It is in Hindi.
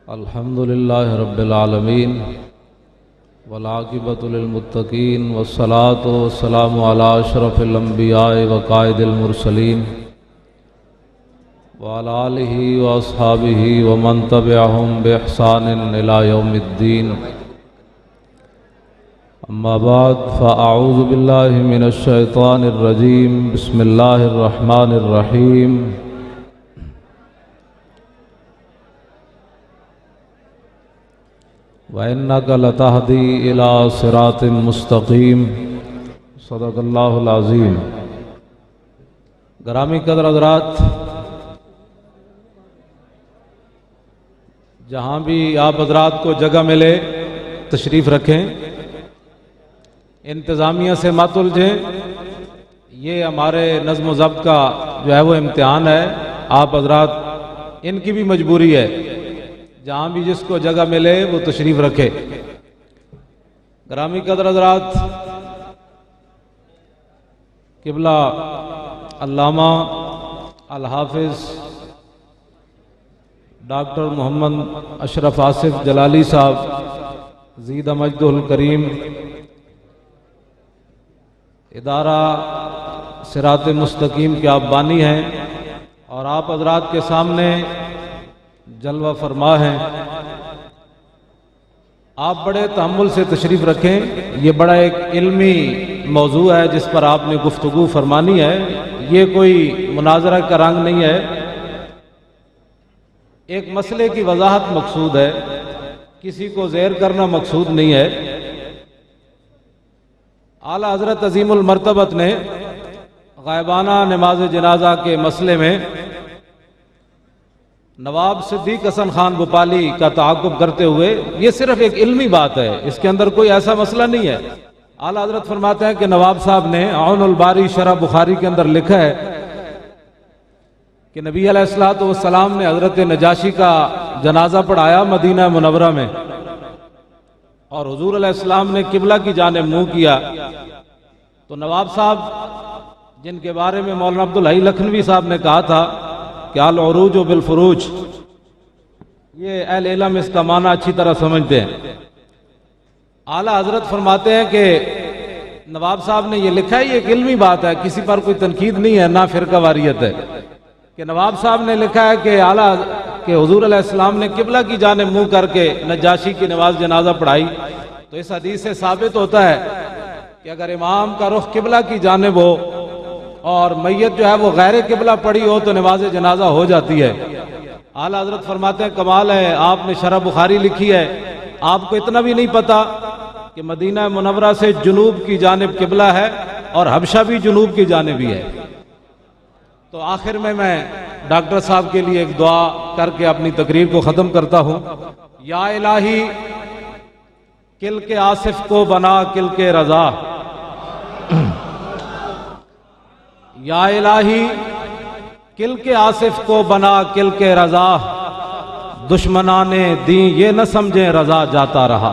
अल्हम्दुलिल्लाहि रब्बिल आलमीन वल आक़िबतु लिल मुत्तक़ीन वस्सलातु वस्सलामु अला अशरफिल अंबिया'i व क़ाइदिल मुरसलीन व अला आलिहि व अस्हाबिहि व मन तबिअहुम बि इहसानिन इला यौमिद्दीन। अम्मा बाद फ़अऊज़ु बिल्लाहि मिनश शैतानिर रजीम। बिस्मिल्लाहिर रहमानिर रहीम। व इन्नका लतहदी इला सिरातिम मुस्तकीम। सदक़ल्लाहुल अज़ीम। ग्रामी कदर हज़रात, जहाँ भी आप हज़रात को जगह मिले तशरीफ़ रखें, इंतज़ामिया से मत उलझें। ये हमारे नज़्म व ज़ब्त का जो है वो इम्तिहान है। आप हज़रात इनकी भी मजबूरी है, जहाँ भी जिसको जगह मिले वो तशरीफ़ रखे। ग्रामी कदर हज़रात, क़िबला अल्लामा अल हाफ़िज़ डॉक्टर मोहम्मद अशरफ आसिफ जलाली साहब ज़ीद मजदुल करीम, इदारा सिरात मुस्तकीम के आप बानी हैं और आप हज़रात के सामने जलवा फरमा हैं। आप बड़े तहम्मुल से तशरीफ़ रखें। ये बड़ा एक इल्मी मौजू है जिस पर आपने गुफ्तगू फरमानी है। ये कोई मुनाजरा का रंग नहीं है, एक मसले की वजाहत मकसूद है, किसी को ज़ेर करना मकसूद नहीं है। आला हज़रत अज़ीमुल मर्तबत ने गायबाना नमाज जनाजा के मसले में नवाब सिद्दीक हसन खान भोपाली का ताक़ुब करते हुए, ये सिर्फ एक इल्मी बात है, इसके अंदर कोई ऐसा मसला नहीं है। आला हज़रत फरमाते हैं कि नवाब साहब ने औनुल बारी शरह बुखारी के अंदर लिखा है कि नबी अलैहिस्सलातु वस्सलाम ने हज़रत नजाशी का जनाजा पढ़ाया मदीना मुनव्वरा में, और हुजूर अलैहिस्सलाम ने किबला की जानिब मुंह किया। तो नवाब साहब, जिनके बारे में मौलाना अब्दुल हई लखनवी साहब ने कहा था कि अल उरूज बिल फुरूज, ये अहले इल्म इसका माना अच्छी तरह समझते हैं। आला हजरत फरमाते हैं कि नवाब साहब ने ये लिखा है, ये एक इल्मी बात है, किसी पर कोई तनकीद नहीं है, ना फिरका वारियत है, कि नवाब साहब ने लिखा है कि आला कि हुजूर अलैहिस्सलाम ने किबला की जानिब मुंह करके नजाशी की नमाज जनाजा पढ़ाई। तो इस हदीस से साबित होता है कि अगर इमाम का रुख किबला की जानिब हो और मैयत जो है वो गैर किबला पड़ी हो तो नमाज जनाजा हो जाती है। आला हज़रत फरमाते हैं कमाल है, आपने शरह बुखारी लिखी है, आपको इतना भी नहीं पता कि मदीना मुनव्वरा से जुनूब की जानिब किबला है और हबशा भी जुनूब की जानिब ही है। तो आखिर में मैं डॉक्टर साहब के लिए एक दुआ करके अपनी तकरीर को ख़त्म करता हूँ। या इलाही किल के आसिफ को बना किल के रजा, या इलाही किल के आसिफ को बना किल के रजा, दुश्मनाने दी ये न समझे रजा जाता रहा।